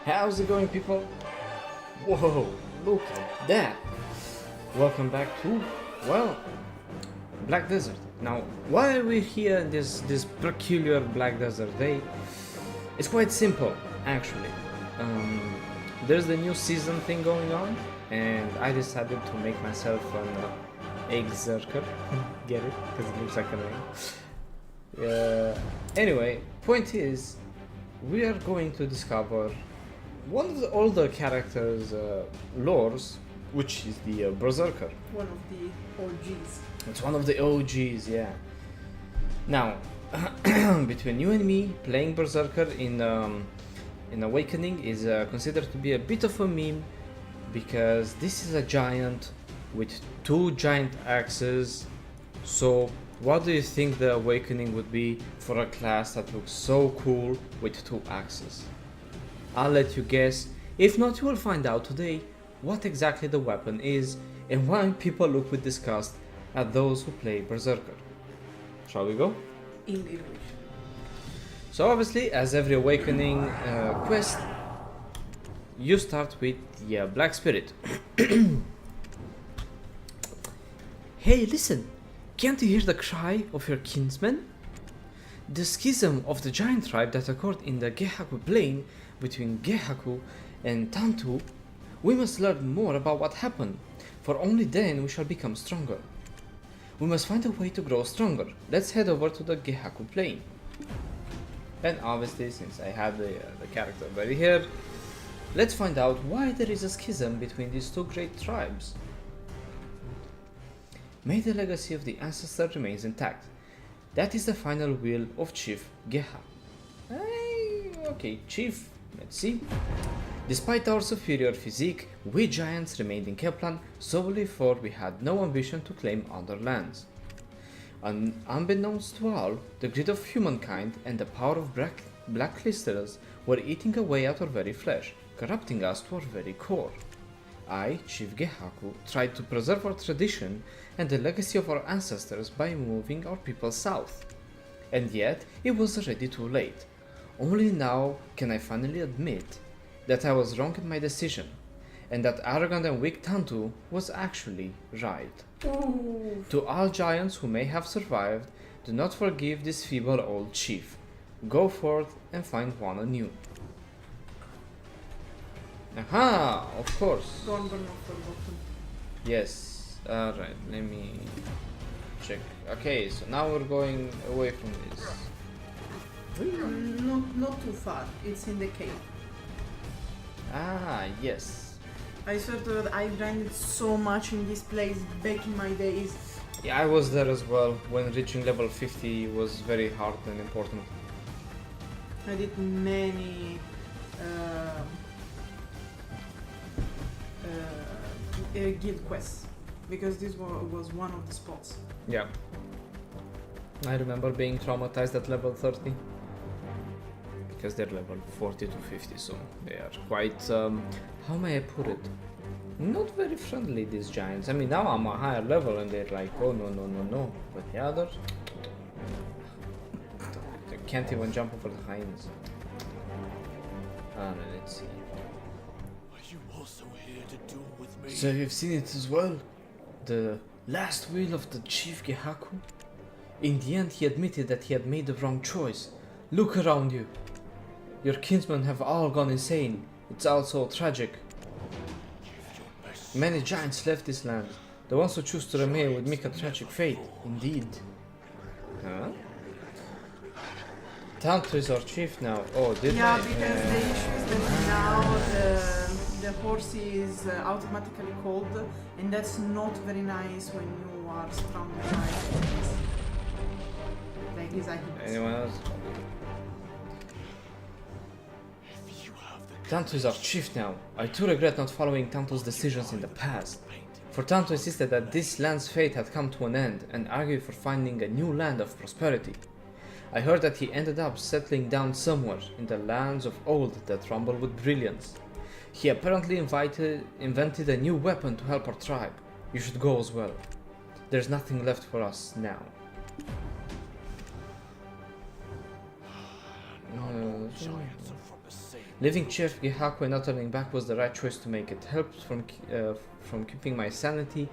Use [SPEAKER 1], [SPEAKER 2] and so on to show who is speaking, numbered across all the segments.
[SPEAKER 1] How's it going, people? Whoa, look at that! Welcome back to, well, Black Desert. Now, why are we here in this peculiar Black Desert day? It's quite simple, actually. There's the new season thing going on, and I decided to make myself an Berserker. Get it? Because it looks like a name. Anyway, point is, we are going to discover one of the older characters' lores, which is the Berserker.
[SPEAKER 2] One of the OGs.
[SPEAKER 1] It's one of the OGs, yeah. Now, between you and me, playing Berserker in Awakening is considered to be a bit of a meme, because this is a giant with two giant axes. So what do you think the Awakening would be for a class that looks so cool with two axes? I'll let you guess. If not, you will find out today what exactly the weapon is and why people look with disgust at those who play Berserker. Shall we go?
[SPEAKER 2] Indeed.
[SPEAKER 1] So obviously, as every Awakening quest, you start with the Black Spirit. Hey, listen! Can't you hear the cry of your kinsmen? The schism of the giant tribe that occurred in the Gehaku Plain between Gehaku and Tantu. We must learn more about what happened, for only then we shall become stronger. We must find a way to grow stronger. Let's head over to the Gehaku Plain. And obviously, since I have the character already here, let's find out why there is a schism between these two great tribes. May the legacy of the ancestor remains intact. That is the final will of Chief Geha. Okay, Chief, let's see. Despite our superior physique, we giants remained in Keplan solely for we had no ambition to claim other lands. Unbeknownst to all, the greed of humankind and the power of blacklisters were eating away at our very flesh, corrupting us to our very core. I, Chief Gehaku, tried to preserve our tradition and the legacy of our ancestors by moving our people south. And yet, it was already too late. Only now can I finally admit that I was wrong in my decision, and that arrogant and weak Tantu was actually right.
[SPEAKER 2] Ooh.
[SPEAKER 1] To all giants who may have survived, do not forgive this feeble old chief. Go forth and find one anew. Aha! Of course.
[SPEAKER 2] Gone but not forgotten.
[SPEAKER 1] Yes. Alright, let me check. Okay, so now we're going away from this.
[SPEAKER 2] Not too far. It's in the cave.
[SPEAKER 1] Ah, yes.
[SPEAKER 2] I swear to God, I grinded so much in this place back in my days.
[SPEAKER 1] Yeah, I was there as well when reaching level 50 was very hard and important.
[SPEAKER 2] I did many guild quests because this was one of the spots.
[SPEAKER 1] Yeah. I remember being traumatized at level 30. Because they're level 40 to 50, so they are quite, how may I put it? Not very friendly, these giants. I mean, now I'm a higher level and they're like, oh no. But the others, they can't even jump over the hinds. Let's see.
[SPEAKER 3] Are you also here to duel with me?
[SPEAKER 1] So you've seen it as well? The last will of the Chief Gehaku? In the end, he admitted that he had made the wrong choice. Look around you. Your kinsmen have all gone insane. It's all so tragic. Many giants left this land. The ones who choose to remain would meet a tragic fate, indeed. Huh? Tantu is our chief now. Oh, did
[SPEAKER 2] Yeah,
[SPEAKER 1] I?
[SPEAKER 2] because the issue is that now the horse is automatically called, and that's not very nice when you are surrounded by these items.
[SPEAKER 1] Anyone else? Tantu is our chief now. I too regret not following Tantu's decisions in the past. For Tantu insisted that this land's fate had come to an end and argued for finding a new land of prosperity. I heard that he ended up settling down somewhere in the lands of old that rumble with brilliance. He apparently invented a new weapon to help our tribe. You should go as well. There's nothing left for us now.
[SPEAKER 3] giants are from the same.
[SPEAKER 1] Leaving Chief Gehaku and not turning back was the right choice to make. It helped from keeping my sanity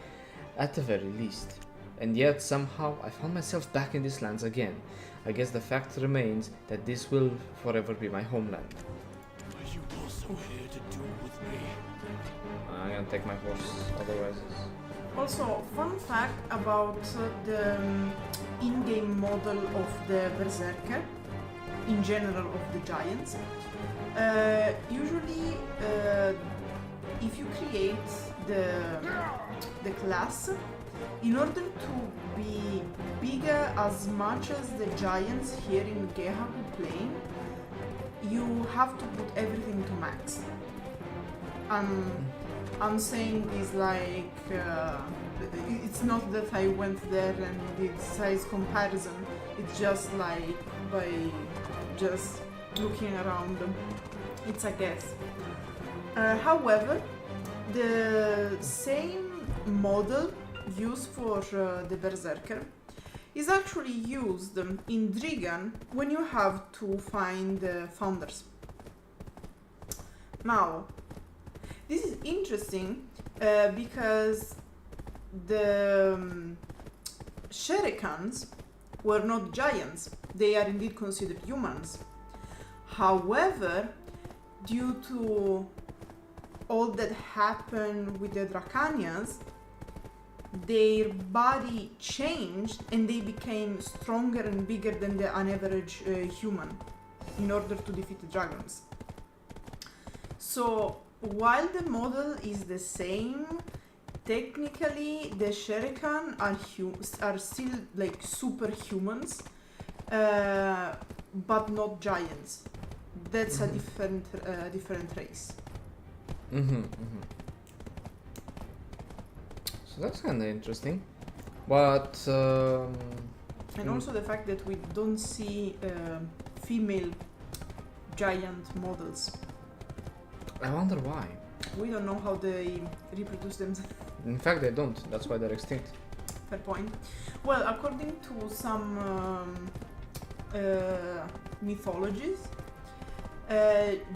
[SPEAKER 1] at the very least. And yet, somehow, I found myself back in these lands again. I guess the fact remains that this will forever be my homeland.
[SPEAKER 3] Are you also here to duel with me?
[SPEAKER 1] I'm gonna take my horse, otherwise it's...
[SPEAKER 2] Also, fun fact about the in-game model of the Berserker, in general of the giants. Usually, if you create the class, in order to be bigger as much as the giants here in Gehaku Plain, you have to put everything to max. I'm saying this like it's not that I went there and did size comparison. It's just like by just looking around. It's a guess. However, the same model used for the Berserker is actually used in Drigan when you have to find founders. Now, this is interesting because the Shurikens were not giants. They are indeed considered humans. However, due to all that happened with the Dracanians, their body changed and they became stronger and bigger than an average human in order to defeat the dragons. So while the model is the same, technically the Shuriken are still like superhumans, but not giants. That's a different race.
[SPEAKER 1] So that's kind of interesting, but
[SPEAKER 2] and also the fact that we don't see female giant models.
[SPEAKER 1] I wonder why.
[SPEAKER 2] We don't know how they reproduce themselves.
[SPEAKER 1] In fact, they don't. That's why they're extinct.
[SPEAKER 2] Fair point. Well, according to some mythologies,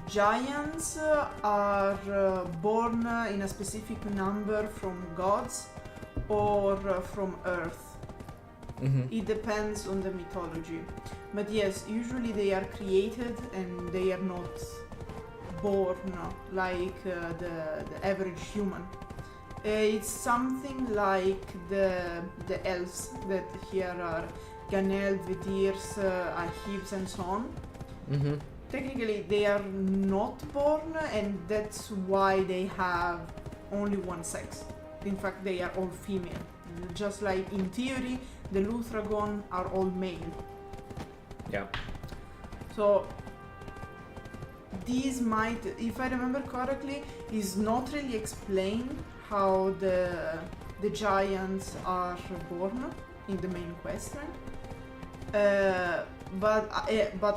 [SPEAKER 2] giants are born in a specific number from gods or from earth. It depends on the mythology. But yes, usually they are created and they are not born like the average human. It's something like the elves that here are Ganel, Vidirs, Ahibs and so on. Technically they are not born, and that's why they have only one sex. In fact, they are all female. Just like in theory, the Luthragon are all male.
[SPEAKER 1] Yeah.
[SPEAKER 2] So these might, if I remember correctly, is not really explained how the giants are born in the main quest line. But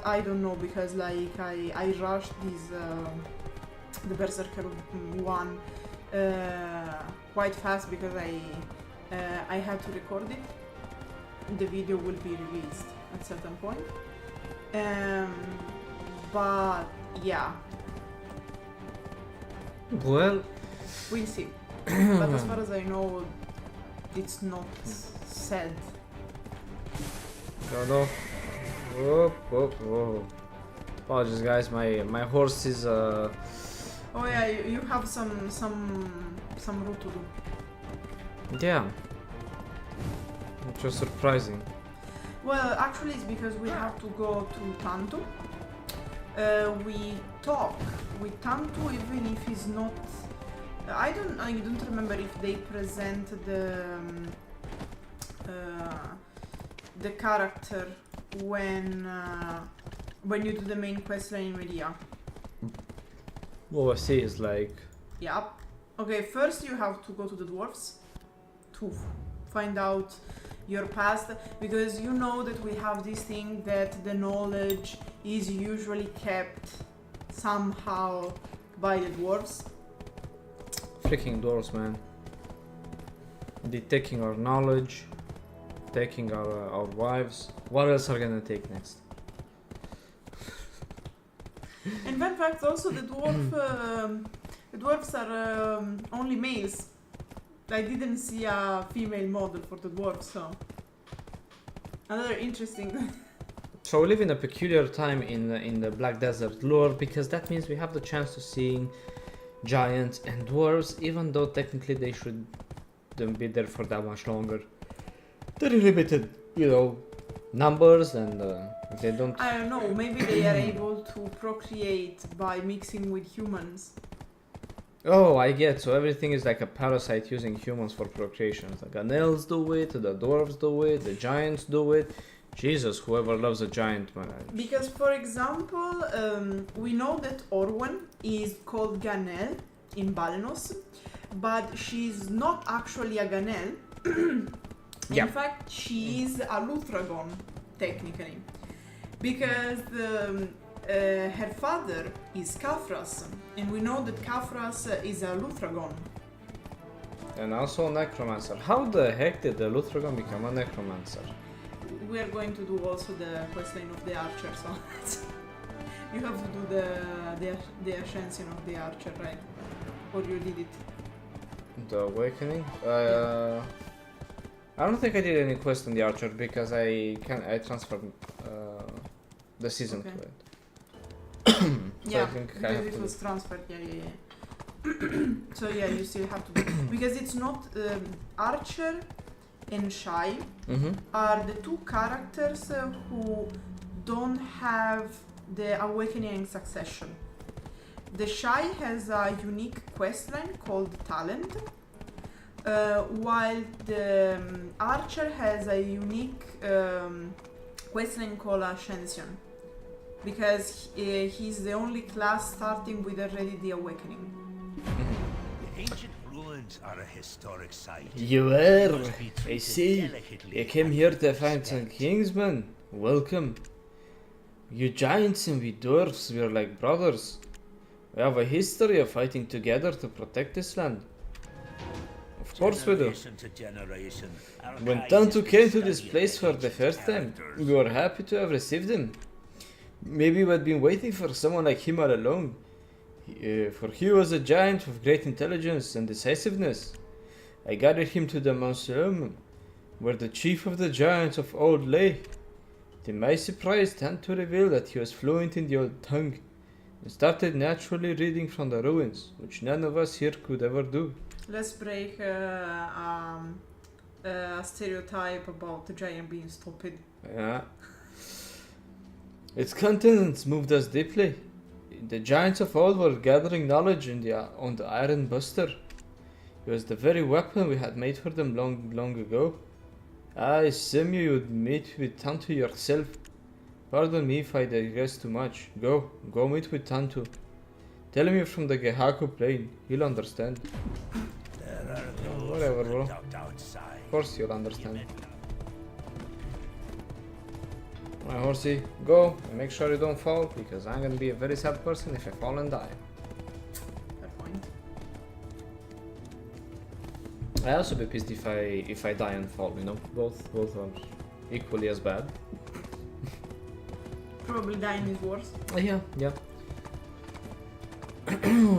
[SPEAKER 2] I don't know, because like I rushed the Berserker one quite fast because I had to record it. The video will be released at certain point. But yeah.
[SPEAKER 1] Well,
[SPEAKER 2] we'll see. But as far as I know, it's not said.
[SPEAKER 1] no. Whoa. Apologies, guys. My horse is
[SPEAKER 2] Oh yeah, you have some route to do.
[SPEAKER 1] Yeah. Which was surprising.
[SPEAKER 2] Well, actually, it's because we have to go to Tantu. We talk with Tantu even if he's not. I don't remember if they present the character when you do the main quest line in Media.
[SPEAKER 1] What I see is like...
[SPEAKER 2] Yeah. Okay, first you have to go to the dwarves to find out your past, because you know that we have this thing that the knowledge is usually kept somehow by the dwarves.
[SPEAKER 1] Freaking dwarves, man. They're taking our knowledge, taking our wives. What else are gonna take next?
[SPEAKER 2] And fun fact also the dwarves are only males. I didn't see a female model for the dwarves, so another interesting.
[SPEAKER 1] So we live in a peculiar time in the Black Desert lore, because that means we have the chance to seeing giants and dwarves, even though technically they shouldn't be there for that much longer. They're limited, numbers, and they don't.
[SPEAKER 2] I don't know, maybe they are able to procreate by mixing with humans.
[SPEAKER 1] Oh, I get. So everything is like a parasite using humans for procreation. The Ganels do it, the dwarves do it, the giants do it. Jesus, whoever loves a giant, man.
[SPEAKER 2] Because, for example, we know that Orwen is called Ganel in Balenos, but she's not actually a Ganel.
[SPEAKER 1] Yeah.
[SPEAKER 2] In fact, she is a Luthragon, technically. Because her father is Kafras, and we know that Kafras is a Luthragon.
[SPEAKER 1] And also a necromancer. How the heck did the Luthragon become a necromancer?
[SPEAKER 2] We are going to do also the questline of the archer, so you have to do the ascension of the archer, right? Or you did it?
[SPEAKER 1] The awakening? I don't think I did any quest on the archer because I transferred the season
[SPEAKER 2] Okay.
[SPEAKER 1] to it. So
[SPEAKER 2] Yeah,
[SPEAKER 1] I think I
[SPEAKER 2] because
[SPEAKER 1] have
[SPEAKER 2] it
[SPEAKER 1] to
[SPEAKER 2] was transferred. Yeah. So yeah, you still have to do because it's not archer and shy are the two characters who don't have the awakening in succession. The shy has a unique questline called talent, while the archer has a unique questline called ascension, because he's the only class starting with already the awakening.
[SPEAKER 4] The ancient ruins are a historic site.
[SPEAKER 1] You were.
[SPEAKER 4] Must be
[SPEAKER 1] I
[SPEAKER 4] treated
[SPEAKER 1] see.
[SPEAKER 4] delicately
[SPEAKER 1] You came
[SPEAKER 4] and
[SPEAKER 1] here to
[SPEAKER 4] with
[SPEAKER 1] find some
[SPEAKER 4] respect.
[SPEAKER 1] kingsmen. Welcome. You giants and we dwarves, we're like brothers. We have a history of fighting together to protect this land. Of course we do.
[SPEAKER 4] Generation to generation, our
[SPEAKER 1] When
[SPEAKER 4] kind
[SPEAKER 1] Tantu
[SPEAKER 4] has
[SPEAKER 1] came to
[SPEAKER 4] been
[SPEAKER 1] this
[SPEAKER 4] studying
[SPEAKER 1] place for the
[SPEAKER 4] ancient
[SPEAKER 1] first time,
[SPEAKER 4] characters.
[SPEAKER 1] we were happy to have received him. Maybe we'd been waiting for someone like him all along. For he was a giant of great intelligence and decisiveness. I gathered him to the mausoleum, where the chief of the giants of old lay. To my surprise, Tantu revealed that he was fluent in the old tongue, and started naturally reading from the ruins, which none of us here could ever do.
[SPEAKER 2] Let's break a stereotype about the giant being stupid.
[SPEAKER 1] Yeah. Its contents moved us deeply. The giants of old were gathering knowledge on the Iron Buster. It was the very weapon we had made for them long ago. I assume you would meet with Tantu yourself. Pardon me if I digress too much. Go meet with Tantu. Tell him you're from the Gehaku Plain. He'll understand.
[SPEAKER 4] There are those
[SPEAKER 1] Whatever,
[SPEAKER 4] who
[SPEAKER 1] bro.
[SPEAKER 4] are tucked outside.
[SPEAKER 1] Of course you'll understand. My horsey, go and make sure you don't fall, because I'm gonna be a very sad person if I fall and die.
[SPEAKER 2] Fair point.
[SPEAKER 1] I also be pissed if I die and fall, Both are equally as bad.
[SPEAKER 2] Probably dying is worse.
[SPEAKER 1] Yeah.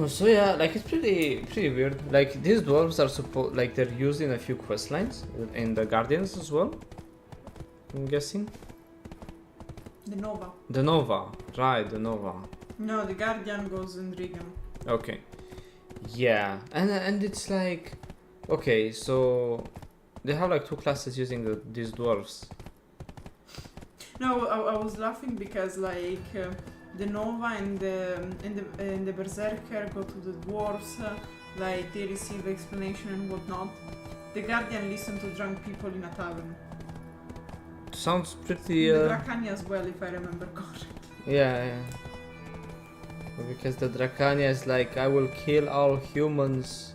[SPEAKER 1] So yeah, like it's pretty weird. Like these dwarves are they're used in a few quest lines in the Guardians as well, I'm guessing.
[SPEAKER 2] The Nova.
[SPEAKER 1] The Nova, right, the Nova.
[SPEAKER 2] No, the Guardian goes in Regan.
[SPEAKER 1] Okay. Yeah, and it's like, okay, so they have like two classes using these dwarves.
[SPEAKER 2] No, I was laughing because like the Nova and the Berserker go to the dwarves, like they receive explanation and whatnot. The Guardian listen to drunk people in a tavern.
[SPEAKER 1] Sounds pretty.
[SPEAKER 2] The Dracania as well, if I remember correctly.
[SPEAKER 1] Yeah. Because the Dracania is like, I will kill all humans.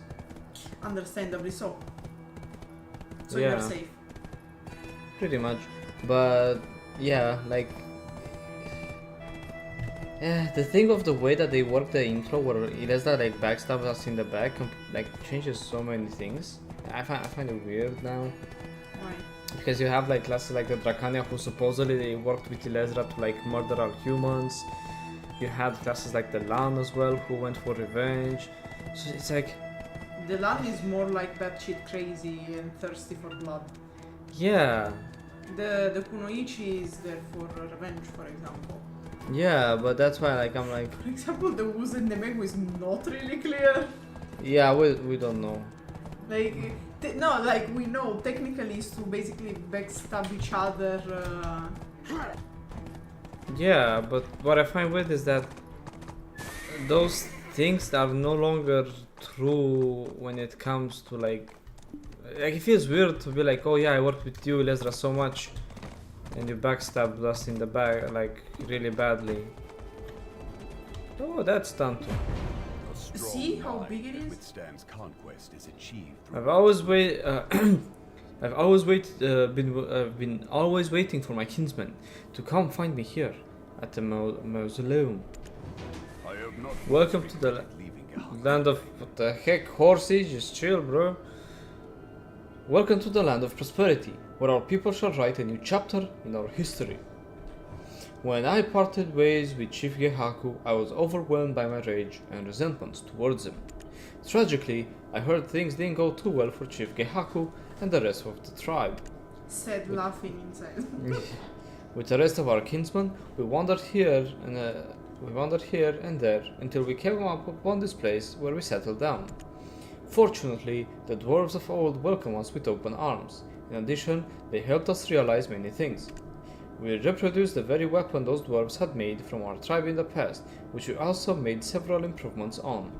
[SPEAKER 2] Understandably so. So
[SPEAKER 1] Yeah.
[SPEAKER 2] you're safe.
[SPEAKER 1] Pretty much. But yeah, like. Yeah, the thing of the way that they work the intro, where it has that like backstab us in the back, like changes so many things. I find it weird now.
[SPEAKER 2] Why?
[SPEAKER 1] Because you have like classes like the Dracania who supposedly they worked with Ilesra to like murder all humans. you had classes like the Lan as well who went for revenge. So it's like,
[SPEAKER 2] The Lan is more like batshit crazy and thirsty for blood.
[SPEAKER 1] yeah,
[SPEAKER 2] The Kunoichi is there for revenge, for example.
[SPEAKER 1] yeah, but that's why like I'm like,
[SPEAKER 2] For example, the Wuz and the Megu is not really clear.
[SPEAKER 1] yeah, we don't know.
[SPEAKER 2] Like, no, like we know technically is to basically backstab each other.
[SPEAKER 1] Yeah, but what I find weird is that those things are no longer true when it comes to like it feels weird to be like, oh yeah, I worked with you, Lesra, so much, and you backstabbed us in the back like really badly. Oh, that's Tantu.
[SPEAKER 2] See how big it is?
[SPEAKER 3] Withstands conquest is achieved through
[SPEAKER 1] I've always been always waiting for my kinsmen to come find me here at the mausoleum.
[SPEAKER 3] I have not
[SPEAKER 1] Welcome to the
[SPEAKER 3] leaving Gehaku.
[SPEAKER 1] land of what the heck, horsey, just chill, bro. Welcome to the land of prosperity, where our people shall write a new chapter in our history. When I parted ways with Chief Gehaku, I was overwhelmed by my rage and resentment towards him. Tragically, I heard things didn't go too well for Chief Gehaku and the rest of the tribe.
[SPEAKER 2] Said laughing inside.
[SPEAKER 1] With the rest of our kinsmen, we wandered here and there until we came up upon this place where we settled down. Fortunately, the dwarves of old welcomed us with open arms. In addition, they helped us realize many things. We reproduced the very weapon those dwarves had made from our tribe in the past, which we also made several improvements on.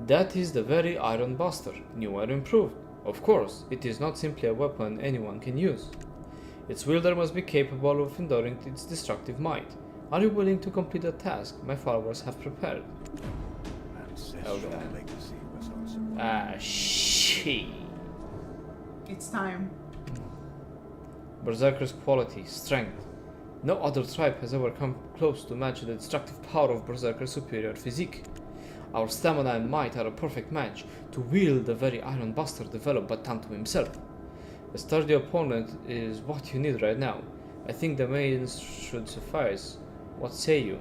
[SPEAKER 1] That is the very Iron Buster, new and improved. Of course, it is not simply a weapon anyone can use. Its wielder must be capable of enduring its destructive might. Are you willing to complete the task my followers have prepared?
[SPEAKER 3] Ancestral
[SPEAKER 1] Okay.
[SPEAKER 3] legacy was unsurpassed.
[SPEAKER 1] Shit.
[SPEAKER 2] It's time.
[SPEAKER 1] Berserker's quality, strength. No other tribe has ever come close to match the destructive power of Berserker's superior physique. Our stamina and might are a perfect match to wield the very Iron Buster developed by Tantu himself. A sturdy opponent is what you need right now. I think the maidens should suffice. What say you?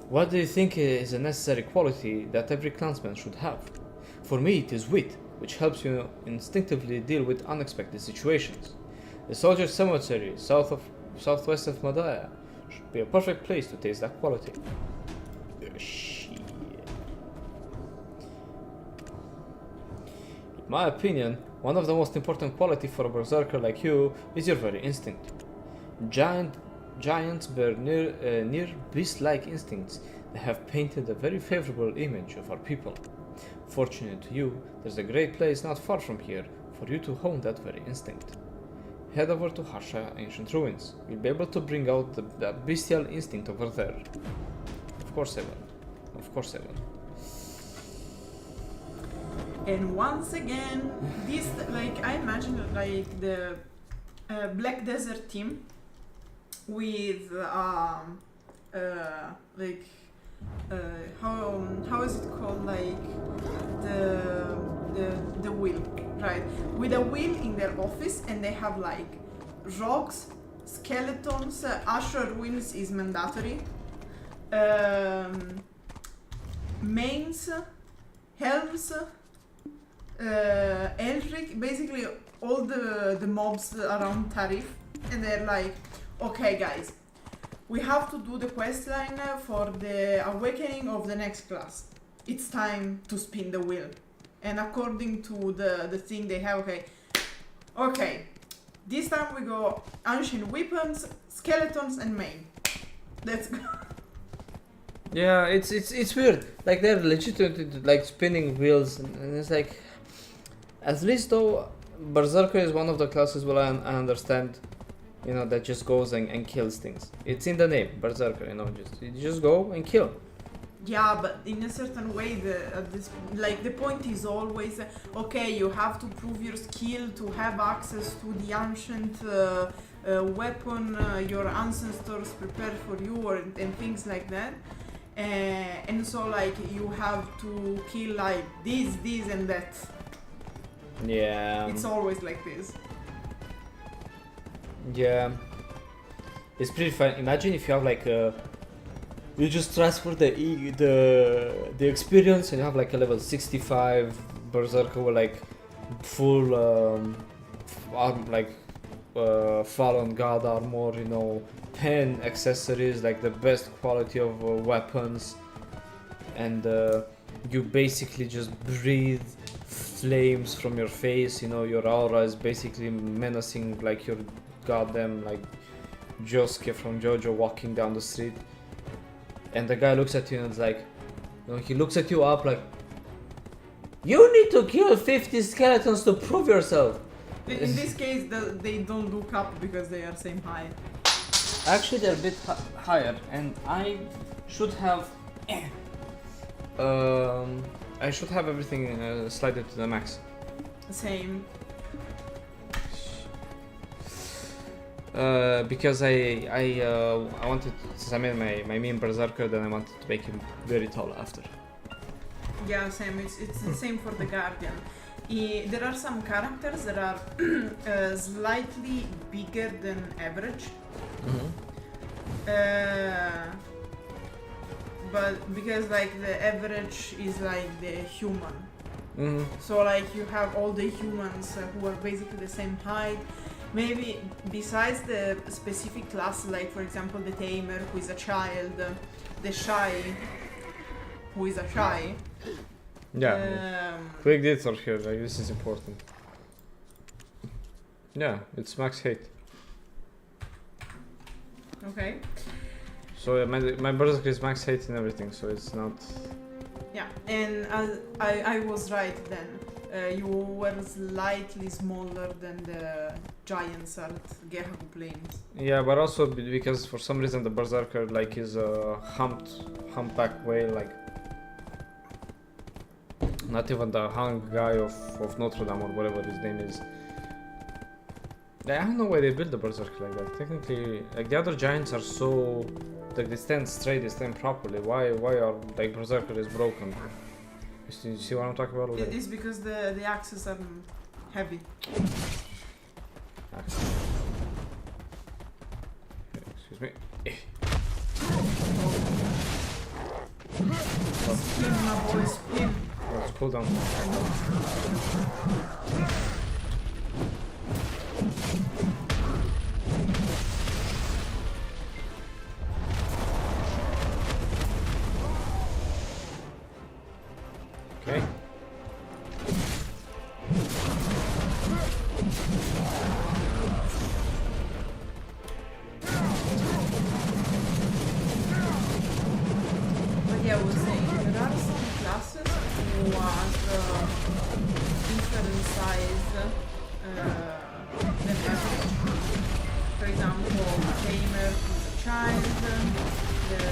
[SPEAKER 1] What do you think is a necessary quality that every clansman should have? For me, it is wit, which helps you instinctively deal with unexpected situations. The Soldier's Cemetery, southwest of Madaya, should be a perfect place to taste that quality. Shit. In my opinion, one of the most important qualities for a berserker like you is your very instinct. Giants bear near beast-like instincts that have painted a very favorable image of our people. Fortunate to you, there's a great place not far from here for you to hone that very instinct. Head over to Harsha Ancient Ruins. You'll be able to bring out that bestial instinct over there. Of course I will. Of course I will.
[SPEAKER 2] And once again, this, like, I imagine like the Black Desert team with like how is it called, like the wheel, right? With a wheel in their office, and they have like rocks, skeletons. Asher wheels is mandatory. Mains, helms, Elric, basically all the mobs around Tarif, and they're like, okay guys, we have to do the quest line for the awakening of the next class. It's time to spin the wheel. And according to the thing they have, okay, this time we go ancient weapons, skeletons, and main. Let's go.
[SPEAKER 1] Yeah, it's weird. Like they're legitimately like spinning wheels, and it's like, at least though, Berserker is one of the classes where I understand, you know, that just goes and kills things. It's in the name, Berserker. You know, you just go and kill.
[SPEAKER 2] Yeah, but in a certain way, the point is always, okay, you have to prove your skill to have access to the ancient weapon your ancestors prepared for you, and things like that. And so, like, you have to kill like this, and that.
[SPEAKER 1] Yeah.
[SPEAKER 2] It's always like this.
[SPEAKER 1] Yeah, it's pretty fun. Imagine if you have like you just transfer the experience and you have like a level 65 Berserker with like full like Fallen God armor, you know, pen accessories, like the best quality of weapons, and you basically just breathe flames from your face, you know, your aura is basically menacing like your goddamn like Josuke from JoJo walking down the street, and the guy looks at you and it's like, you know, he looks at you up like, you need to kill 50 skeletons to prove yourself.
[SPEAKER 2] In this case, they don't look up because they are same height.
[SPEAKER 1] Actually, they're a bit higher, and I should have everything slided to the max.
[SPEAKER 2] Same.
[SPEAKER 1] Because I wanted, since I made my main Berserker, then I wanted to make him very tall after.
[SPEAKER 2] Yeah, same. It's the same for the Guardian. There are some characters that are slightly bigger than average. But because like the average is like the human. So like you have all the humans who are basically the same height. Maybe besides the specific class, like for example the Tamer who is a child, the Shy who is a Shy.
[SPEAKER 1] Yeah, quick detour here, like this is important. Yeah, it's max hate.
[SPEAKER 2] Okay.
[SPEAKER 1] So my Berserker is max hate and everything, so it's not...
[SPEAKER 2] Yeah, and I was right then. You were slightly smaller than the giants at Gehaku Plain.
[SPEAKER 1] Yeah, but also because for some reason the Berserker like is a humpback whale, like not even the hung guy of Notre Dame or whatever his name is. I don't know why they built the Berserker like that. Technically, like the other giants are so, like they stand straight, they stand properly. Why are like Berserker is broken? You see what I'm talking about?
[SPEAKER 2] It is because the axes are heavy.
[SPEAKER 1] Axes. Excuse me.
[SPEAKER 2] Spin, my boy, spin.
[SPEAKER 1] Let's cool down. Okay.
[SPEAKER 2] But yeah, I was saying, there are some classes who are different size than average. For example, the Tamer who's a child, the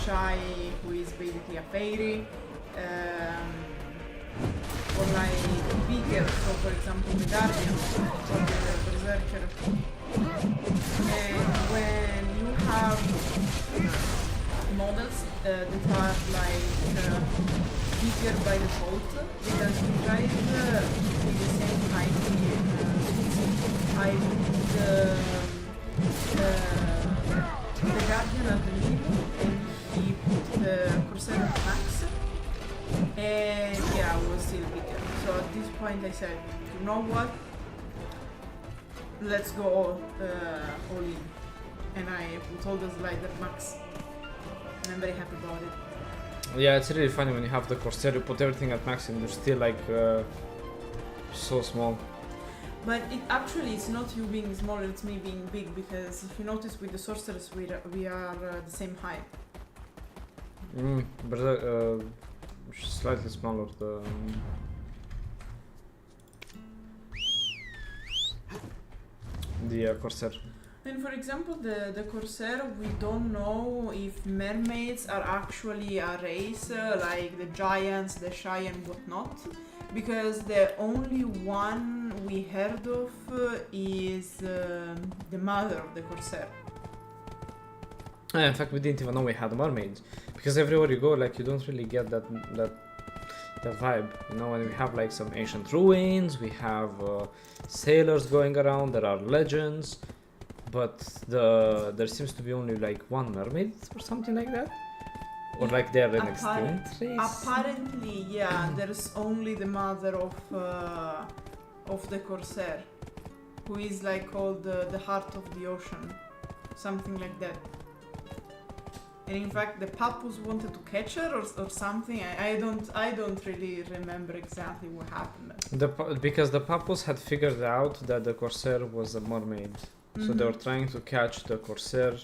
[SPEAKER 2] Shy who is basically a fairy, or like bigger, so for example the Guardian or the Berserker. And when you have models that are like bigger by default, because you try with the same height, I put the Guardian at the middle and he put the Corsair at max, and yeah, I was still bigger. So at this point I said, you know what, let's go all in, and I put all the slide at max, and I'm very happy about it.
[SPEAKER 1] Yeah, it's really funny when you have the Corsair, you put everything at max and you're still like so small.
[SPEAKER 2] But it actually, it's not you being smaller, it's me being big, because if you notice with the sorceress we are the same height.
[SPEAKER 1] But slightly smaller. The Corsair.
[SPEAKER 2] And for example, the Corsair, we don't know if mermaids are actually a race, like the giants, the Shy and whatnot, because the only one we heard of is the mother of the Corsair.
[SPEAKER 1] In fact, we didn't even know we had mermaids, because everywhere you go, like you don't really get that. the vibe, you know, and we have like some ancient ruins, we have sailors going around, there are legends, but there seems to be only like one mermaid or something like that, or like they're an extinct race.
[SPEAKER 2] Apparently, yeah, there's only the mother of the Corsair, who is like called the heart of the ocean, something like that. And in fact, the Papus wanted to catch her or something. I don't really remember exactly what happened.
[SPEAKER 1] Because the Papus had figured out that the Corsair was a mermaid, so they were trying to catch the Corsair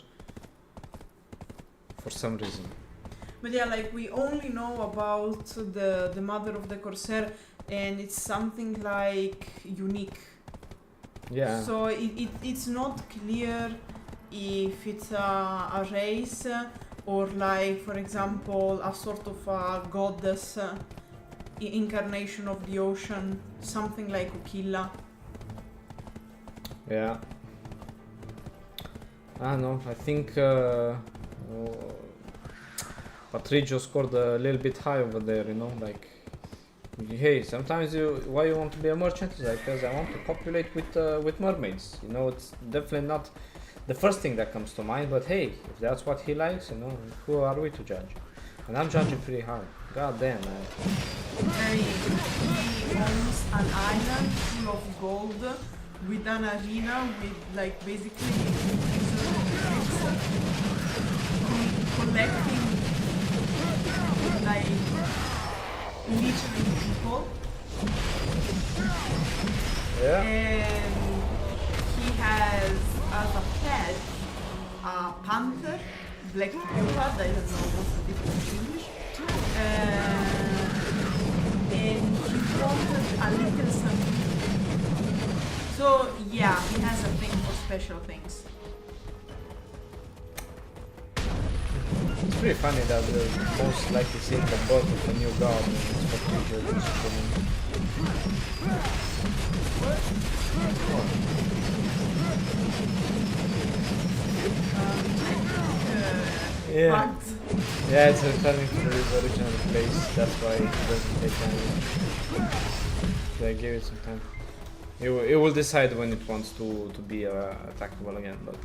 [SPEAKER 1] for some reason.
[SPEAKER 2] But yeah, like we only know about the mother of the Corsair, and it's something like unique.
[SPEAKER 1] Yeah.
[SPEAKER 2] So it's not clear if it's a race or like, for example, a sort of a goddess incarnation of the ocean, something like Ukilla.
[SPEAKER 1] Yeah. I don't know. I think Patricio scored a little bit high over there, you know, like, hey, sometimes why you want to be a merchant? It's like, because I want to copulate with mermaids, you know. It's definitely not the first thing that comes to mind, but hey, if that's what he likes, you know, who are we to judge? And I'm judging pretty hard. God damn, man.
[SPEAKER 2] He owns an island full of gold with an arena with like basically collecting like literally people.
[SPEAKER 1] Yeah.
[SPEAKER 2] And he has as a pet a panther, black leopard, I don't know what's the difference in English. And he wanted a little something. So yeah, he has a thing for special things.
[SPEAKER 1] It's pretty funny that the most likely seeing the birth of a new god is Patricio just coming. Yeah. Yeah, it's returning to the original place, that's why it doesn't take time. Yeah, give it some time. It will decide when it wants to be attackable again, but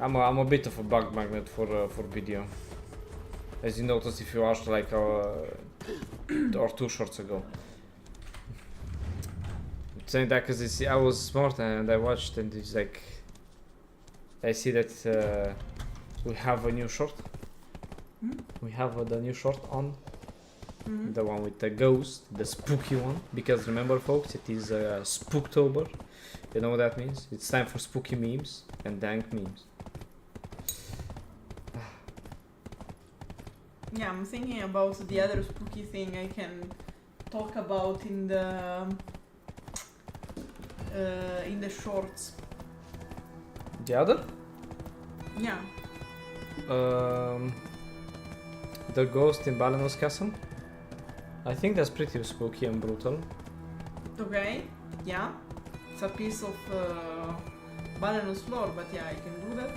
[SPEAKER 1] I'm a bit of a bug magnet for video. As you noticed if you watched like or 2 shorts ago. I'm saying that because I was smart and I watched and it's like I see that we have a new short. We have the new short on. The one with the ghost, the spooky one. Because remember folks, it is Spooktober. You know what that means? It's time for spooky memes and dank memes.
[SPEAKER 2] Yeah, I'm thinking about the other spooky thing I can talk about in the shorts.
[SPEAKER 1] The other?
[SPEAKER 2] Yeah.
[SPEAKER 1] The ghost in Balanos Castle. I think that's pretty spooky and brutal.
[SPEAKER 2] Okay, yeah. It's a piece of Balanos lore, but yeah, I can do that.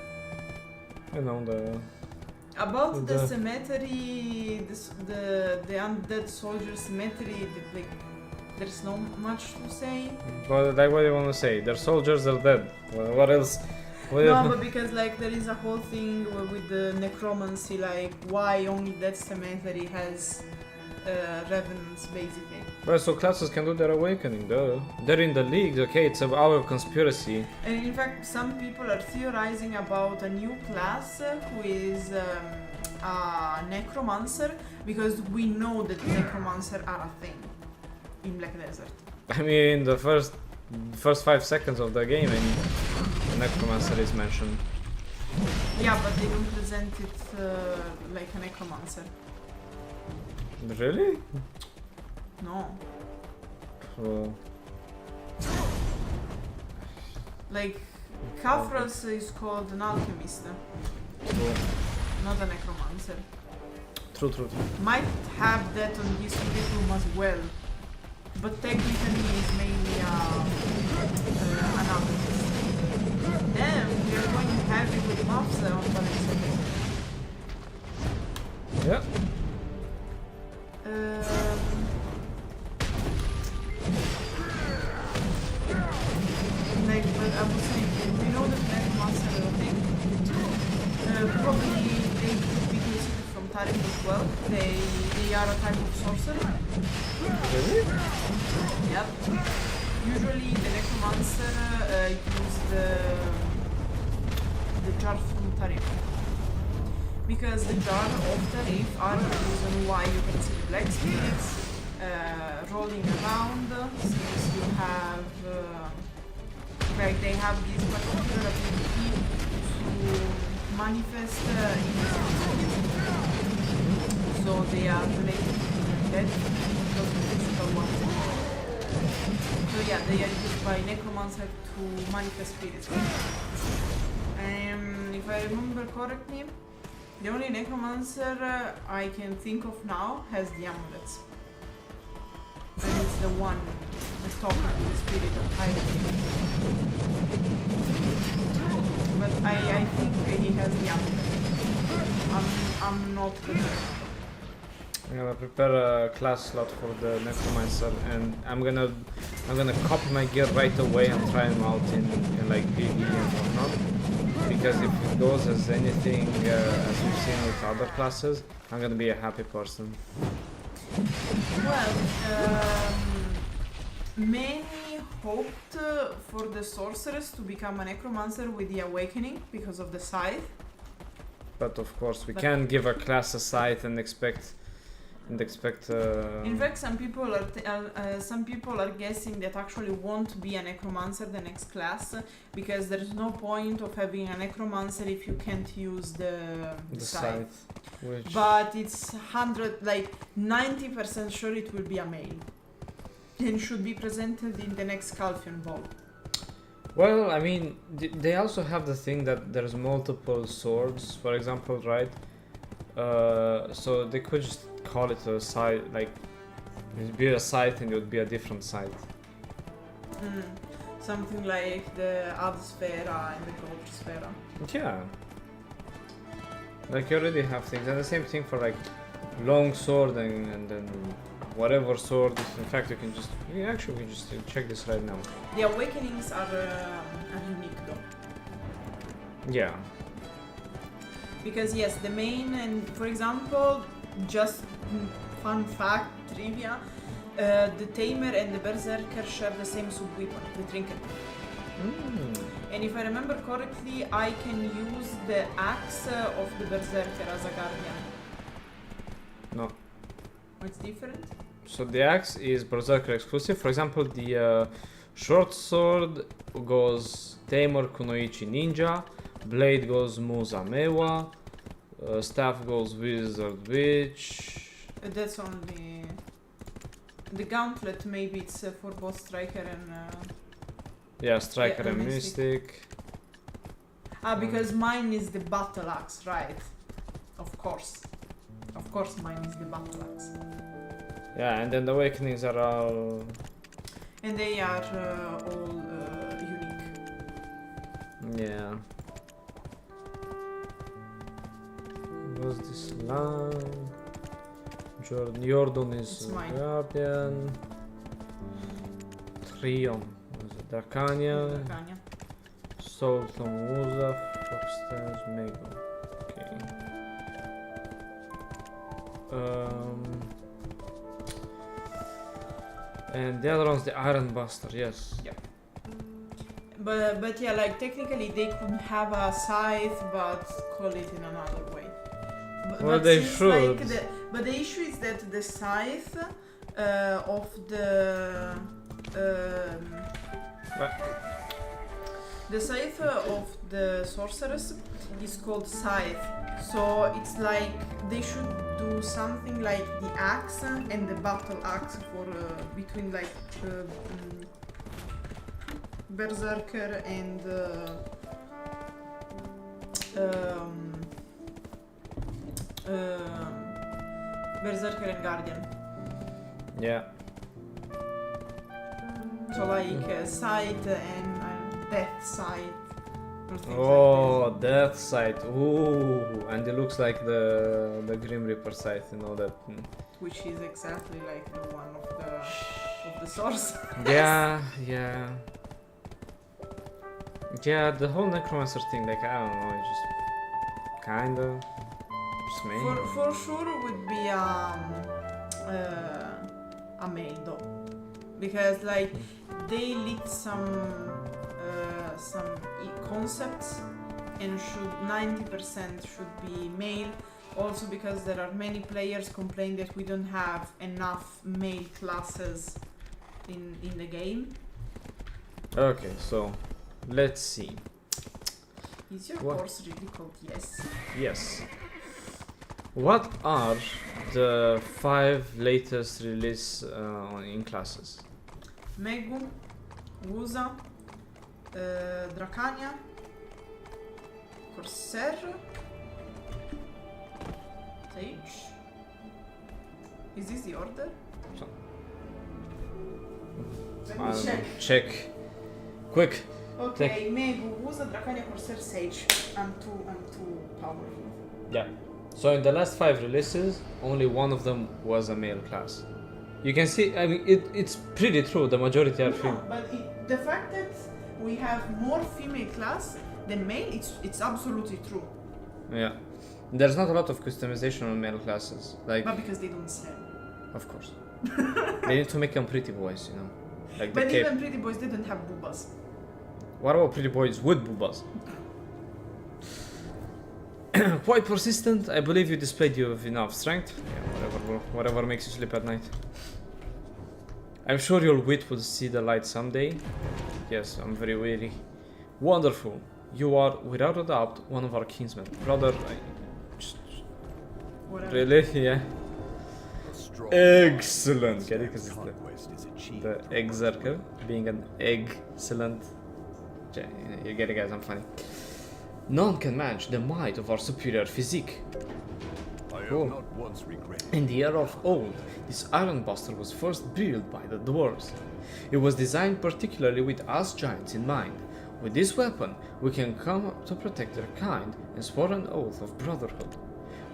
[SPEAKER 1] You know,
[SPEAKER 2] About the cemetery, the undead soldier cemetery, like, there's not much to say.
[SPEAKER 1] But like, what do you want to say? Their soldiers are dead. What else?
[SPEAKER 2] No, but because like there is a whole thing with the necromancy, like why only that cemetery has revenants, basically.
[SPEAKER 1] Well, so classes can do their awakening, though. They're in the league, okay? It's our conspiracy.
[SPEAKER 2] And in fact, some people are theorizing about a new class who is a necromancer, because we know that necromancer are a thing in Black Desert.
[SPEAKER 1] I mean, the first 5 seconds of the game, and necromancer is mentioned.
[SPEAKER 2] Yeah, but they don't present it like a necromancer.
[SPEAKER 1] Really?
[SPEAKER 2] No.
[SPEAKER 1] Oh.
[SPEAKER 2] Like, Kafros is called an alchemist,
[SPEAKER 1] True.
[SPEAKER 2] not a necromancer.
[SPEAKER 1] True.
[SPEAKER 2] Might have that on his curriculum as well, but technically he's mainly an alchemist. Then we are going heavy with Mafsa on Valencia.
[SPEAKER 1] Yeah.
[SPEAKER 2] Like, but I was saying, we know that Necromancer is a thing. Probably they could be considered from Tarik as well. They are a type of sorcerer.
[SPEAKER 1] Really?
[SPEAKER 2] Yep. Usually the Necromancer use the jars from Tarif. Because the jars of Tarif are the reason why you can see the black spirits rolling around, since you have like they have this particular ability to manifest invisibility. So they are related to the dead because the physical ones. So yeah, they are used by Necromancer to manifest spirits. If I remember correctly, the only Necromancer I can think of now has the amulets. And it's the one that's talking to the spirit of hiding. But I think he has the amulet. I'm not sure.
[SPEAKER 1] I'm gonna prepare a class slot for the Necromancer, and I'm gonna copy my gear right away and try him out in like PvE and whatnot. Because if it goes as anything as we've seen with other classes, I'm gonna be a happy person.
[SPEAKER 2] Well, many hoped for the sorceress to become a necromancer with the awakening because of the scythe.
[SPEAKER 1] But of course, we can't give a class a scythe and expect.
[SPEAKER 2] In fact, some people are guessing that actually won't be a necromancer the next class, because there's no point of having a necromancer if you can't use the scythe.
[SPEAKER 1] Which
[SPEAKER 2] But it's 90% sure it will be a male, and should be presented in the next Calphion Ball.
[SPEAKER 1] well, I mean, they also have the thing that there's multiple swords, for example, right? So they could just call it a scythe, like it'd be a scythe and it would be a different scythe.
[SPEAKER 2] Something like the Avsfera and the Goldsfera.
[SPEAKER 1] Yeah. Like you already have things, and the same thing for like long sword and then whatever sword. In fact, you can just check this right now.
[SPEAKER 2] The awakenings are unique though.
[SPEAKER 1] Yeah.
[SPEAKER 2] Because yes, the main, and for example, just fun fact, trivia, the Tamer and the Berserker share the same sub-weapon, the Trinket. And if I remember correctly, I can use the axe of the Berserker as a guardian.
[SPEAKER 1] No.
[SPEAKER 2] What's different?
[SPEAKER 1] So the axe is Berserker exclusive. For example, the short sword goes Tamer Kunoichi Ninja, blade goes Musa Mewa, staff goes Wizard Witch.
[SPEAKER 2] That's only... The gauntlet, maybe it's for both Striker and...
[SPEAKER 1] Yeah, Striker
[SPEAKER 2] yeah,
[SPEAKER 1] and Mystic.
[SPEAKER 2] Because mine is the battle axe, right? Of course. Of course mine is the battle axe.
[SPEAKER 1] Yeah, and then the awakenings are all...
[SPEAKER 2] And they are all unique.
[SPEAKER 1] Yeah. What's this line? Jordan is Guardian. Trion is a Dracanian. Sultan Musa, Foxstairs, Mago. Okay. And the other one's the Iron Buster, yes.
[SPEAKER 2] Yeah. But yeah, like technically they could have a scythe, but call it in another way.
[SPEAKER 1] Well, they should.
[SPEAKER 2] Like but the issue is that the scythe of the the scythe of the sorceress is called scythe. So it's like they should do something like the axe and the battle axe for between like Berserker and Berserker and Guardian.
[SPEAKER 1] Yeah.
[SPEAKER 2] So like Sight and Death Sight or things
[SPEAKER 1] Oh, that site. Ooh, and it looks like the Grim Reaper site. You know that.
[SPEAKER 2] like this, which is exactly like the one of the source.
[SPEAKER 1] Yeah, yeah. Yeah, the whole necromancer thing, like, I don't know, it just kinda just me.
[SPEAKER 2] For sure would be a male though, because like they leaked some concepts and 90% should be male. Also because there are many players complain that we don't have enough male classes in the game.
[SPEAKER 1] Okay, so let's see.
[SPEAKER 2] Is your
[SPEAKER 1] What?
[SPEAKER 2] course really called Yes?
[SPEAKER 1] Yes. What are the 5 latest release in classes?
[SPEAKER 2] Megu, Wusa, Dracania, Corsair, Sage. Is this the order?
[SPEAKER 1] So-
[SPEAKER 2] Let me check.
[SPEAKER 1] Check. Quick.
[SPEAKER 2] Okay, Megu, Wusa, Dracania, Corsair, Sage. I'm too powerful.
[SPEAKER 1] Yeah. So in the last 5 releases, only one of them was a male class. You can see, I mean, it's pretty true. The majority are
[SPEAKER 2] No,
[SPEAKER 1] female.
[SPEAKER 2] but the fact that we have more female class than male, it's absolutely true.
[SPEAKER 1] Yeah. There's not a lot of customization on male classes. Like,
[SPEAKER 2] But because they don't sell.
[SPEAKER 1] of course. They need to make them pretty boys, you know. Like the
[SPEAKER 2] But
[SPEAKER 1] cape.
[SPEAKER 2] even pretty boys didn't have boobas.
[SPEAKER 1] What about pretty boys with boobas? Quite persistent. I believe you displayed you have enough strength. Yeah, whatever makes you sleep at night. I'm sure your wit will see the light someday. Yes, I'm very weary. Wonderful. You are, without a doubt, one of our kinsmen. Brother,
[SPEAKER 2] Whatever.
[SPEAKER 1] really? Yeah.
[SPEAKER 4] A strong
[SPEAKER 1] Excellent. Get it? Because it's
[SPEAKER 4] conquest is achieved.
[SPEAKER 1] the Berserker being an excellent. You get it, guys. I'm funny. None can match the might of our superior physique.
[SPEAKER 4] I have
[SPEAKER 1] Cool.
[SPEAKER 4] not once regretted.
[SPEAKER 1] In the era of old, this iron buster was first built by the dwarves. It was designed particularly with us giants in mind. With this weapon, we can come to protect their kind and swore an oath of brotherhood.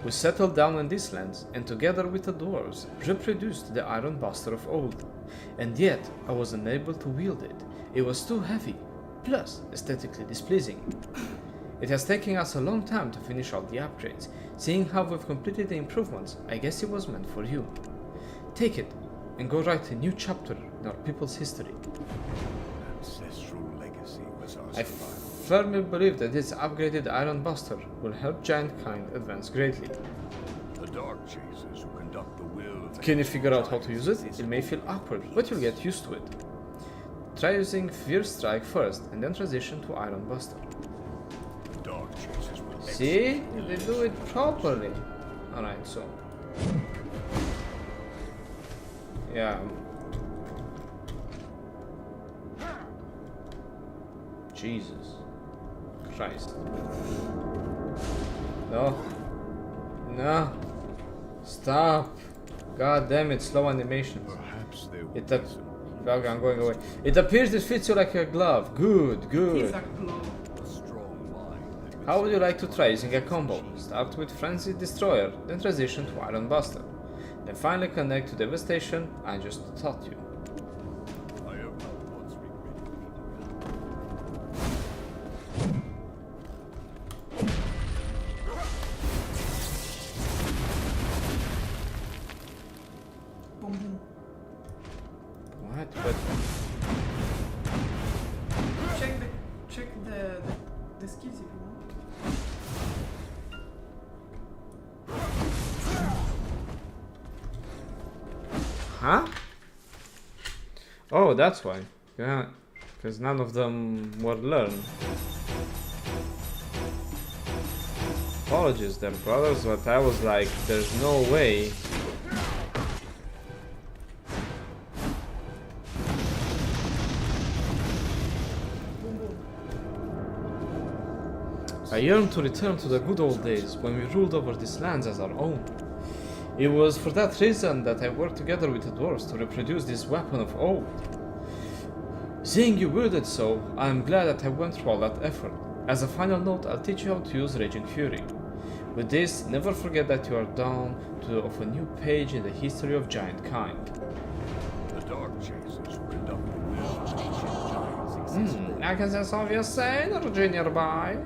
[SPEAKER 1] We settled down in these lands and together with the dwarves reproduced the iron buster of old. And yet, I was unable to wield it. It was too heavy, plus aesthetically displeasing. It has taken us a long time to finish all the upgrades. Seeing how we've completed the improvements, I guess it was meant for you. Take it and go write a new chapter in our people's history.
[SPEAKER 4] Ancestral legacy was our
[SPEAKER 1] I
[SPEAKER 4] survival.
[SPEAKER 1] firmly believe that this upgraded iron buster will help giant kind advance greatly.
[SPEAKER 4] The dark chasers who conduct the will of the
[SPEAKER 1] Can you figure out how to
[SPEAKER 4] giants
[SPEAKER 1] use it?
[SPEAKER 4] is
[SPEAKER 1] It may feel awkward, but you'll get used to it. Try using Fierce Strike first and then transition to Iron Buster.
[SPEAKER 4] the dark chasers will
[SPEAKER 1] See? They do it properly. Alright, so. Yeah. Jesus Christ. No. No. Stop. God damn it, slow animations.
[SPEAKER 4] Perhaps there will
[SPEAKER 1] It
[SPEAKER 4] be
[SPEAKER 1] up.
[SPEAKER 4] some
[SPEAKER 1] Okay, I'm going away. It appears it fits you like a glove. Good,
[SPEAKER 2] He's
[SPEAKER 1] good.
[SPEAKER 2] a glow.
[SPEAKER 4] a strong mind that will
[SPEAKER 1] How would you like to try using a combo? Start with Frenzied Destroyer, then transition to Iron Buster. Then finally connect to Devastation I just taught you.
[SPEAKER 4] I have not once regretted.
[SPEAKER 2] Boom boom.
[SPEAKER 1] What? But
[SPEAKER 2] Check the skills if you want.
[SPEAKER 1] huh? Oh, that's why. Yeah, because none of them were learned. Apologies there, brothers, but I was like, there's no way.
[SPEAKER 2] Boom boom.
[SPEAKER 1] I yearn to return to the good old days when we ruled over these lands as our own. It was for that reason that I worked together with the dwarves to reproduce this weapon of old. Seeing you wielded so, I am glad that I went through all that effort. As a final note, I'll teach you how to use Raging Fury. With this, never forget that you are down of a new page in the history of giant kind.
[SPEAKER 3] The Dark Chasers were conducted with ancient giants existing.
[SPEAKER 1] I can sense some of your energy nearby.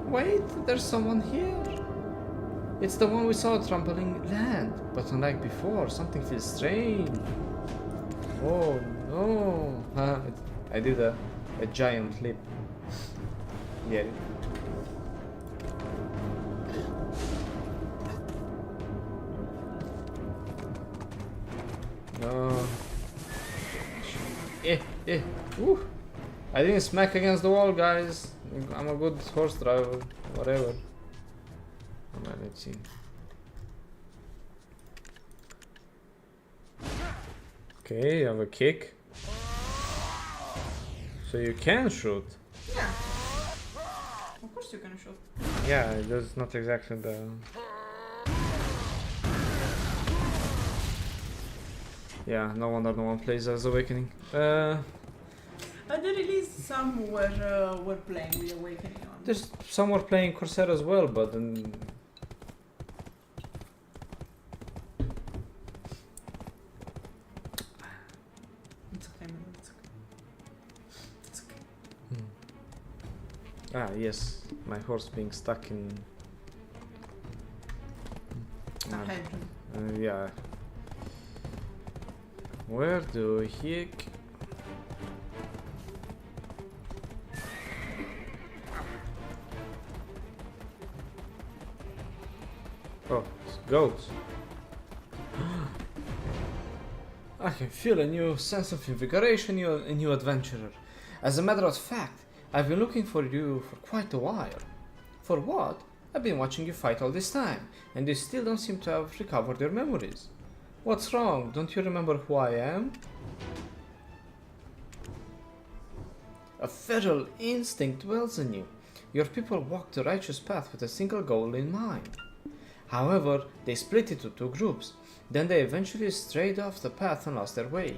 [SPEAKER 1] Wait, there's someone here. It's the one we saw trampling land, but unlike before, something feels strange. Oh no! I did a giant leap. Get it? No. Woo. I didn't smack against the wall, guys. I'm a good horse driver. Whatever. Come on, let's see. Okay, you have a kick. So you can shoot.
[SPEAKER 2] Yeah. Of course you can shoot.
[SPEAKER 1] Yeah, that's not exactly the... Yeah, no wonder no one plays as Awakening.
[SPEAKER 2] At the release, some were playing with Awakening on.
[SPEAKER 1] There's some were playing Corsair as well, but then...
[SPEAKER 2] It's okay, man. It's okay. It's okay.
[SPEAKER 1] Ah, yes, my horse being stuck in...
[SPEAKER 2] Ahead.
[SPEAKER 1] Yeah. Where do he... Oh, it's goats. I can feel a new sense of invigoration, a new adventurer. As a matter of fact, I've been looking for you for quite a while. For what? I've been watching you fight all this time, and you still don't seem to have recovered your memories. What's wrong? Don't you remember who I am? A feral instinct dwells in you. Your people walked the righteous path with a single goal in mind. However, they split into two groups. Then they eventually strayed off the path and lost their way.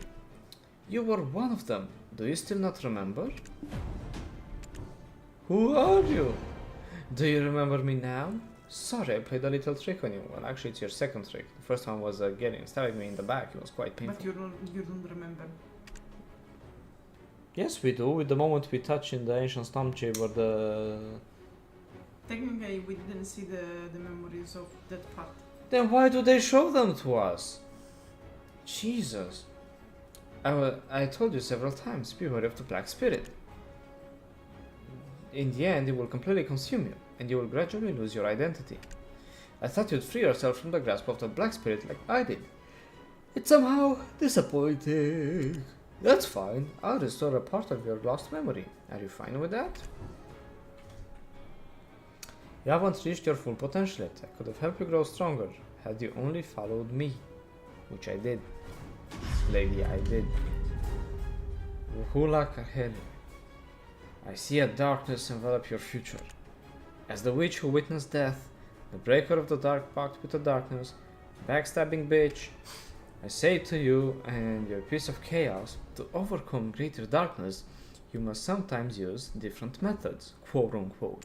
[SPEAKER 1] You were one of them. Do you still not remember? Who are you? Do you remember me now? Sorry, I played a little trick on you. Well, actually, it's your second trick. The first one was stabbing me in the back. It was quite painful.
[SPEAKER 2] But you don't remember.
[SPEAKER 1] Yes, we do. With the moment we touch in the ancient storm chamber, the...
[SPEAKER 2] Technically, we didn't see the memories of that part.
[SPEAKER 1] Then why do they show them to us? Jesus. I told you several times, beware of the Black Spirit. In the end, it will completely consume you, and you will gradually lose your identity. I thought you'd free yourself from the grasp of the Black Spirit like I did. It's somehow disappointing. That's fine. I'll restore a part of your lost memory. Are you fine with that? You haven't reached your full potential yet. I could have helped you grow stronger had you only followed me. Which I did. Lady, I did. Wuhulak ahead. I see a darkness envelop your future. As the witch who witnessed death, the breaker of the dark pact with the darkness, backstabbing bitch, I say to you and your piece of chaos, to overcome greater darkness, you must sometimes use different methods, quote unquote.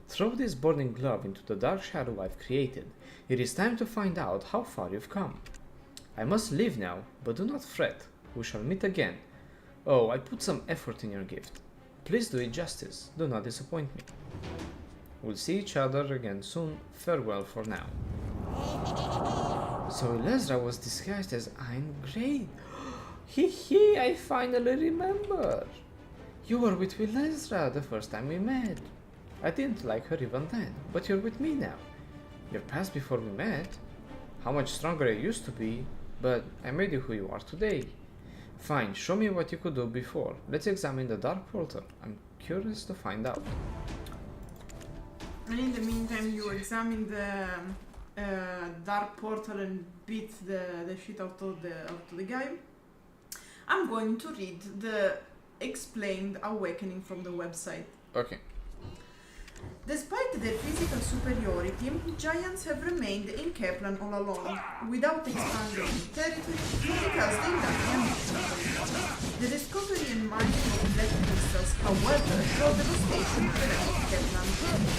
[SPEAKER 1] Throw this burning glove into the dark shadow I've created. It is time to find out how far you've come. I must leave now, but do not fret. We shall meet again. Oh, I put some effort in your gift. Please do it justice. Do not disappoint me. We'll see each other again soon. Farewell for now. So Lesra was disguised as Ayn Grey. Hee, I finally remember. You were with Lesra the first time we met. I didn't like her even then, but you're with me now. Your past before we met, how much stronger I used to be, but I made you who you are today. Fine, show me what you could do before. Let's examine the dark portal. I'm curious to find out.
[SPEAKER 2] And in the meantime, you examine the dark portal and beat the shit out of the guy. I'm going to read the explained awakening from the website.
[SPEAKER 1] Okay.
[SPEAKER 2] Despite their physical superiority, giants have remained in Kaplan all along, without expanding territory because they lack ambition. The discovery and mining of electrical Kansas. However, through devastation to the rest of Vietnam,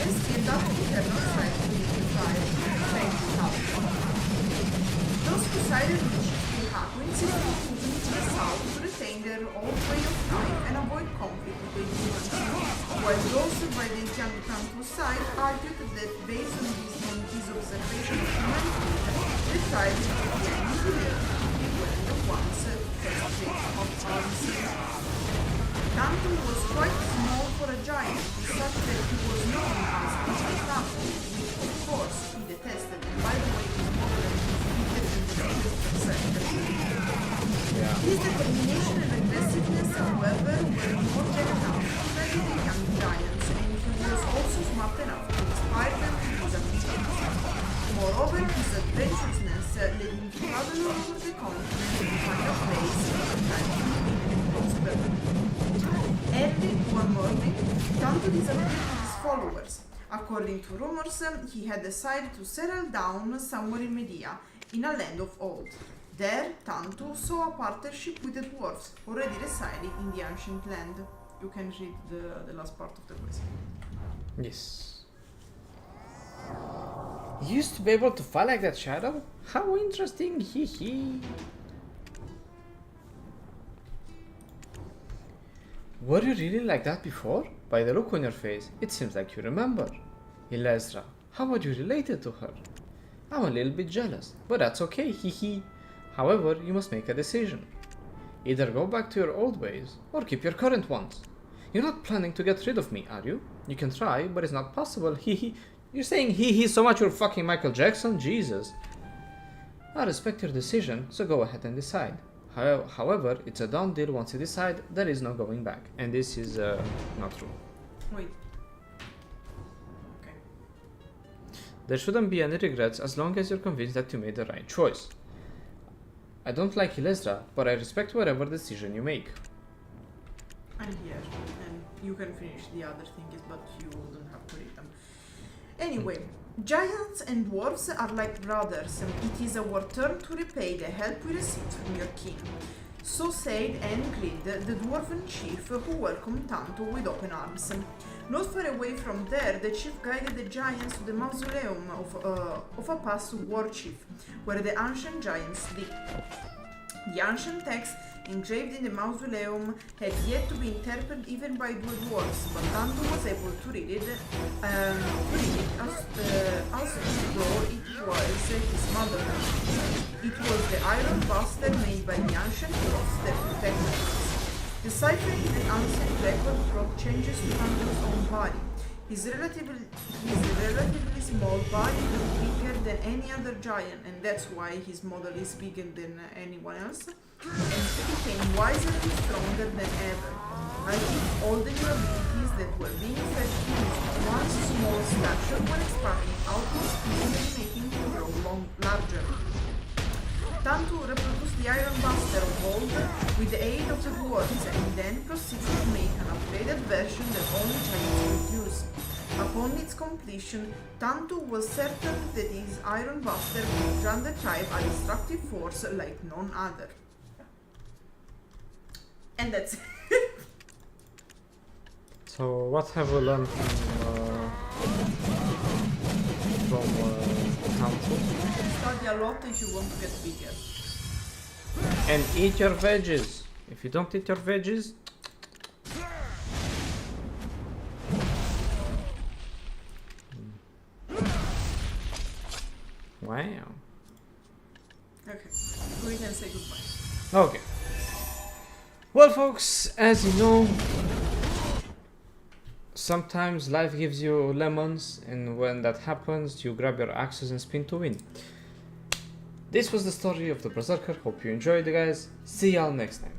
[SPEAKER 2] and still that internal threat to the empire, thanks to Tantu. Those who sided with Gehaku insisted on moving to the south to retain their old way of life and avoid conflict with the humans, while those by the young Tantu side argued that based on his observation of humanity, the tribe would be annihilated when the ones first of arms. Tantu was quite small for a giant, such that he was known as Tantu, which of course he detested, and by the way his mother defeated in the Berserker.
[SPEAKER 1] Yeah.
[SPEAKER 2] His determination and aggressiveness, however, were more than enough to rally the young giants, and he was also smart enough to inspire them to his ambitions. Moreover, his adventurousness led him to travel all over the continent and find a place where the time to live and prosper. Early one morning, Tantu disappeared with his followers. According to rumors, he had decided to settle down somewhere in Media, in a land of old. There, Tantu saw a partnership with the dwarves, already residing in the ancient land. You can read the last part of the quest.
[SPEAKER 1] Yes. You used to be able to fly like that, Shadow? How interesting, hee hee. Were you really like that before? By the look on your face, it seems like you remember. Elezra, how were you related to her? I'm a little bit jealous, but that's okay, hee hee. However, you must make a decision. Either go back to your old ways, or keep your current ones. You're not planning to get rid of me, are you? You can try, but it's not possible, hee hee. You're saying hee hee so much you're fucking Michael Jackson? Jesus. I respect your decision, so go ahead and decide. However, it's a done deal. Once you decide, there is no going back. And this is not true.
[SPEAKER 2] Wait. Okay.
[SPEAKER 1] There shouldn't be any regrets as long as you're convinced that you made the right choice. I don't like Elezra, but I respect whatever decision you make.
[SPEAKER 2] I'm here, and you can finish the other things, but you don't have to read them. Anyway, giants and dwarves are like brothers, and it is our turn to repay the help we received from your king. So said and agreed the dwarven chief, who welcomed Tantu with open arms. Not far away from there, the chief guided the giants to the mausoleum of a past war chief, where the ancient giants lived. The ancient text engraved in the mausoleum had yet to be interpreted even by the dwarves, but Tantu was able to read it as though it was his mother tongue. It was the iron buster made by the ancient dwarves that protected us. Deciphering the ancient record brought changes to Tantu's own body. His relatively small body looked bigger than any other giant, and that's why his model is bigger than anyone else. And he became wiser and stronger than ever. As if all the new abilities that were being fed to his once small stature were expanding outwards, and making him grow larger. Tantu reproduced the Iron Buster of old with the aid of the dwarves, and then proceeded to make an upgraded version that only giants could use. Upon its completion, Tantu was certain that his Iron Buster would grant the tribe a destructive force like none other. And that's it.
[SPEAKER 1] So what have we learned from Tantu?
[SPEAKER 2] Study a lot if you want to get bigger.
[SPEAKER 1] And eat your veggies. If you don't eat your veggies, wow.
[SPEAKER 2] Okay, we can say goodbye.
[SPEAKER 1] Okay. Well, folks, as you know, sometimes life gives you lemons, and when that happens, you grab your axes and spin to win. This was the story of the Berserker. Hope you enjoyed, guys. See y'all next time.